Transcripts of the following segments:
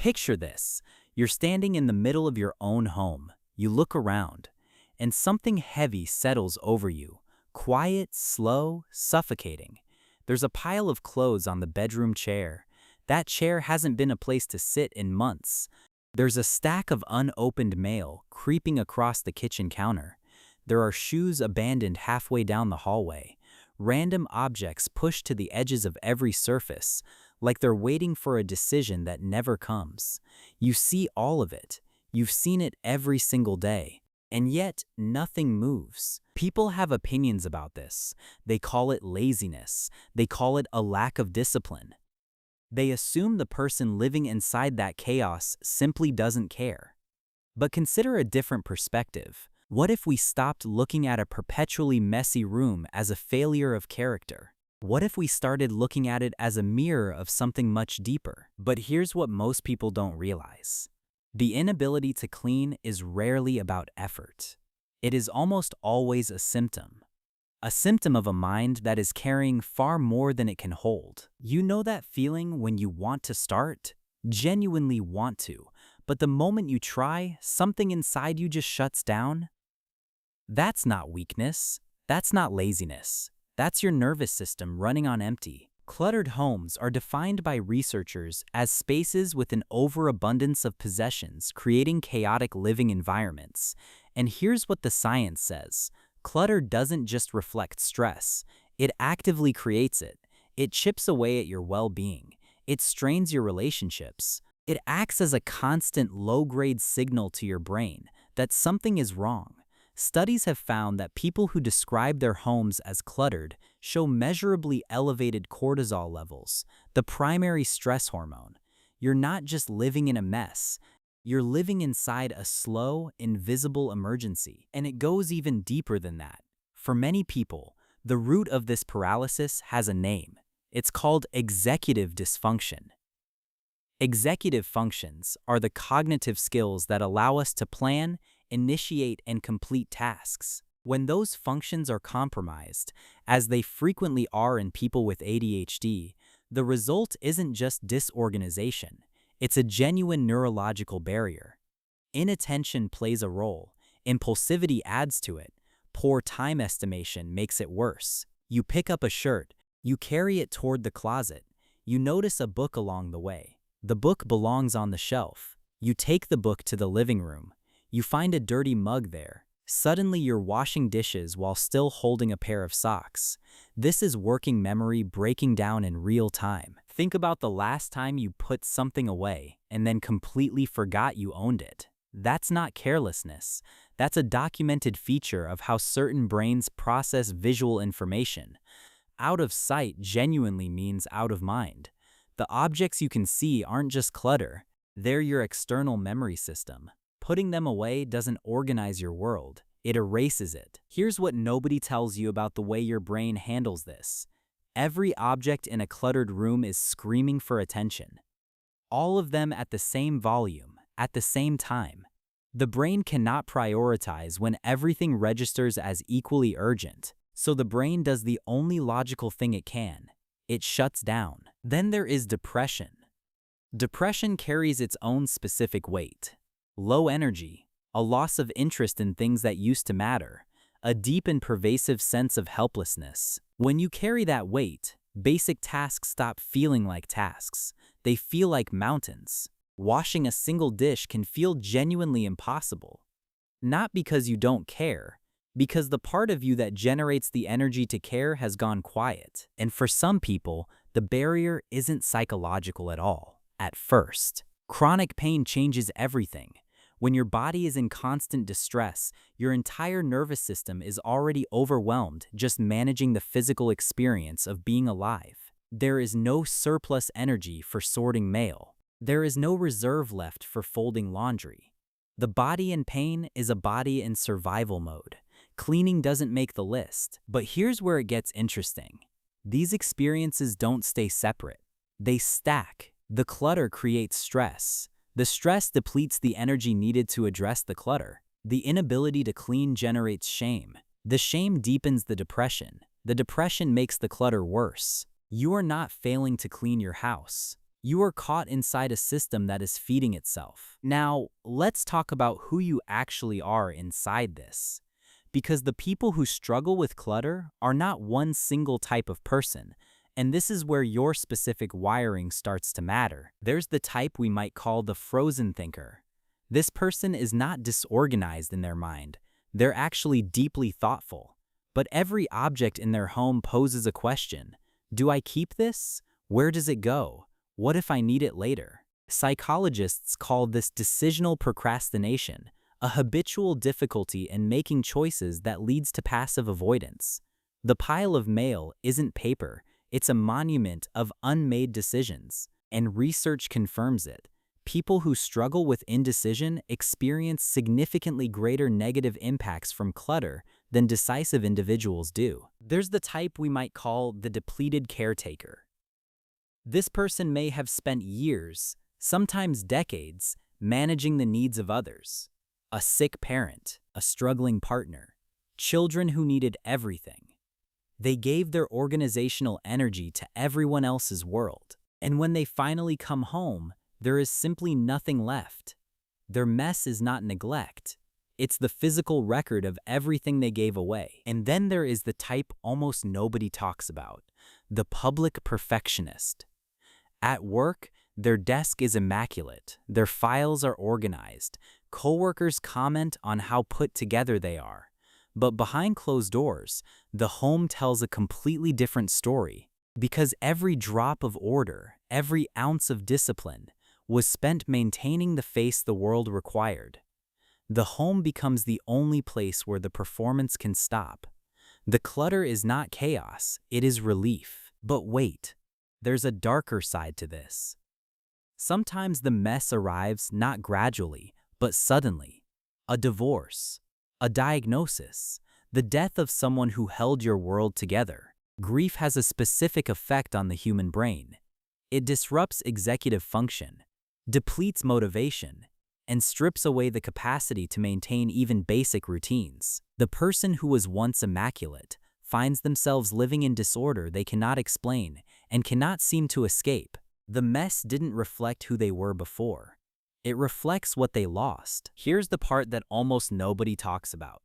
Picture this. You're standing in the middle of your own home. You look around, and something heavy settles over you. Quiet, slow, suffocating. There's a pile of clothes on the bedroom chair. That chair hasn't been a place to sit in months. There's a stack of unopened mail creeping across the kitchen counter. There are shoes abandoned halfway down the hallway. Random objects pushed to the edges of every surface, like they're waiting for a decision that never comes. You see all of it. You've seen it every single day. And yet, nothing moves. People have opinions about this. They call it laziness. They call it a lack of discipline. They assume the person living inside that chaos simply doesn't care. But consider a different perspective. What if we stopped looking at a perpetually messy room as a failure of character? What if we started looking at it as a mirror of something much deeper? But here's what most people don't realize. The inability to clean is rarely about effort. It is almost always a symptom. A symptom of a mind that is carrying far more than it can hold. You know that feeling when you want to start? Genuinely want to, but the moment you try, something inside you just shuts down? That's not weakness. That's not laziness. That's your nervous system running on empty. Cluttered homes are defined by researchers as spaces with an overabundance of possessions creating chaotic living environments. And here's what the science says. Clutter doesn't just reflect stress. It actively creates it. It chips away at your well-being. It strains your relationships. It acts as a constant low-grade signal to your brain that something is wrong. Studies have found that people who describe their homes as cluttered show measurably elevated cortisol levels, the primary stress hormone. You're not just living in a mess. You're living inside a slow, invisible emergency. And it goes even deeper than that. For many people, the root of this paralysis has a name. It's called executive dysfunction. Executive functions are the cognitive skills that allow us to plan, initiate, and complete tasks. When those functions are compromised, as they frequently are in people with ADHD, the result isn't just disorganization. It's a genuine neurological barrier. Inattention plays a role. Impulsivity adds to it. Poor time estimation makes it worse. You pick up a shirt. You carry it toward the closet. You notice a book along the way. The book belongs on the shelf. You take the book to the living room. You find a dirty mug there. Suddenly you're washing dishes while still holding a pair of socks. This is working memory breaking down in real time. Think about the last time you put something away and then completely forgot you owned it. That's not carelessness. That's a documented feature of how certain brains process visual information. Out of sight genuinely means out of mind. The objects you can see aren't just clutter. They're your external memory system. Putting them away doesn't organize your world. It erases it. Here's what nobody tells you about the way your brain handles this. Every object in a cluttered room is screaming for attention. All of them at the same volume, at the same time. The brain cannot prioritize when everything registers as equally urgent, so the brain does the only logical thing it can. It shuts down. Then there is depression. Depression carries its own specific weight. Low energy, a loss of interest in things that used to matter, a deep and pervasive sense of helplessness. When you carry that weight, basic tasks stop feeling like tasks. They feel like mountains. Washing a single dish can feel genuinely impossible. Not because you don't care, because the part of you that generates the energy to care has gone quiet. And for some people, the barrier isn't psychological at all. At first, chronic pain changes everything. When your body is in constant distress, your entire nervous system is already overwhelmed just managing the physical experience of being alive. There is no surplus energy for sorting mail. There is no reserve left for folding laundry. The body in pain is a body in survival mode. Cleaning doesn't make the list. But here's where it gets interesting. These experiences don't stay separate. They stack. The clutter creates stress. The stress depletes the energy needed to address the clutter. The inability to clean generates shame. The shame deepens the depression. The depression makes the clutter worse. You are not failing to clean your house. You are caught inside a system that is feeding itself. Now, let's talk about who you actually are inside this. Because the people who struggle with clutter are not one single type of person, and this is where your specific wiring starts to matter. There's the type we might call the frozen thinker. This person is not disorganized in their mind. They're actually deeply thoughtful. But every object in their home poses a question. Do I keep this? Where does it go? What if I need it later? Psychologists call this decisional procrastination, a habitual difficulty in making choices that leads to passive avoidance. The pile of mail isn't paper, it's a monument of unmade decisions, and research confirms it. People who struggle with indecision experience significantly greater negative impacts from clutter than decisive individuals do. There's the type we might call the depleted caretaker. This person may have spent years, sometimes decades, managing the needs of others. A sick parent, a struggling partner, children who needed everything. They gave their organizational energy to everyone else's world. And when they finally come home, there is simply nothing left. Their mess is not neglect. It's the physical record of everything they gave away. And then there is the type almost nobody talks about, the public perfectionist. At work, their desk is immaculate, their files are organized, coworkers comment on how put together they are. But behind closed doors, the home tells a completely different story. Because every drop of order, every ounce of discipline, was spent maintaining the face the world required. The home becomes the only place where the performance can stop. The clutter is not chaos, it is relief. But wait, there's a darker side to this. Sometimes the mess arrives not gradually, but suddenly. A divorce, a diagnosis, the death of someone who held your world together. Grief has a specific effect on the human brain. It disrupts executive function, depletes motivation, and strips away the capacity to maintain even basic routines. The person who was once immaculate finds themselves living in disorder they cannot explain and cannot seem to escape. The mess didn't reflect who they were before. It reflects what they lost. Here's the part that almost nobody talks about.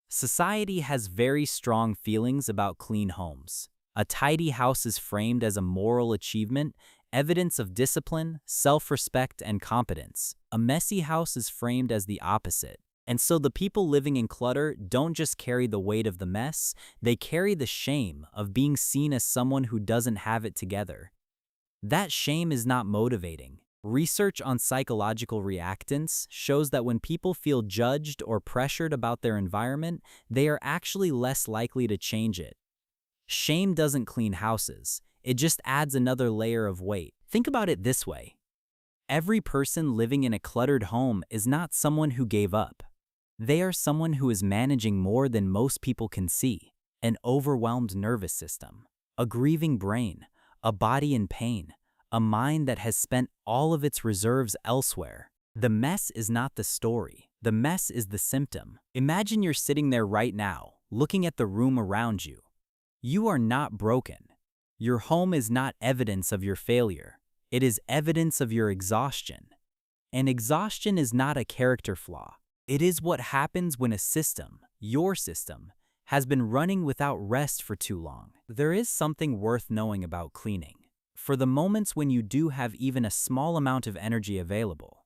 Society has very strong feelings about clean homes. A tidy house is framed as a moral achievement, evidence of discipline, self-respect, and competence. A messy house is framed as the opposite. And so the people living in clutter don't just carry the weight of the mess, they carry the shame of being seen as someone who doesn't have it together. That shame is not motivating. Research on psychological reactance shows that when people feel judged or pressured about their environment, they are actually less likely to change it. Shame doesn't clean houses, it just adds another layer of weight. Think about it this way. Every person living in a cluttered home is not someone who gave up. They are someone who is managing more than most people can see. An overwhelmed nervous system, a grieving brain, a body in pain, a mind that has spent all of its reserves elsewhere. The mess is not the story. The mess is the symptom. Imagine you're sitting there right now, looking at the room around you. You are not broken. Your home is not evidence of your failure. It is evidence of your exhaustion. And exhaustion is not a character flaw. It is what happens when a system, your system, has been running without rest for too long. There is something worth knowing about cleaning. For the moments when you do have even a small amount of energy available.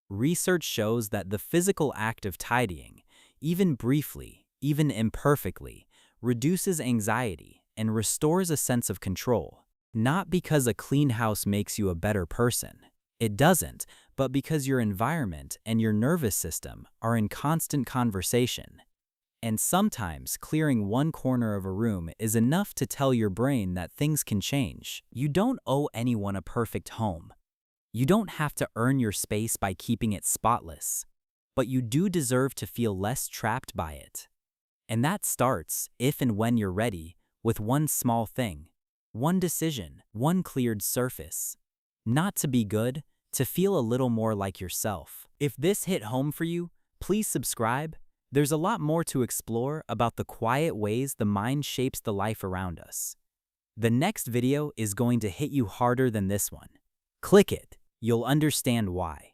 Research shows that the physical act of tidying, even briefly, even imperfectly, reduces anxiety and restores a sense of control. Not because a clean house makes you a better person. It doesn't, but because your environment and your nervous system are in constant conversation. And sometimes clearing one corner of a room is enough to tell your brain that things can change. You don't owe anyone a perfect home. You don't have to earn your space by keeping it spotless. But you do deserve to feel less trapped by it. And that starts, if and when you're ready, with one small thing. One decision, one cleared surface. Not to be good, to feel a little more like yourself. If this hit home for you, please subscribe. There's a lot more to explore about the quiet ways the mind shapes the life around us. The next video is going to hit you harder than this one. Click it. You'll understand why.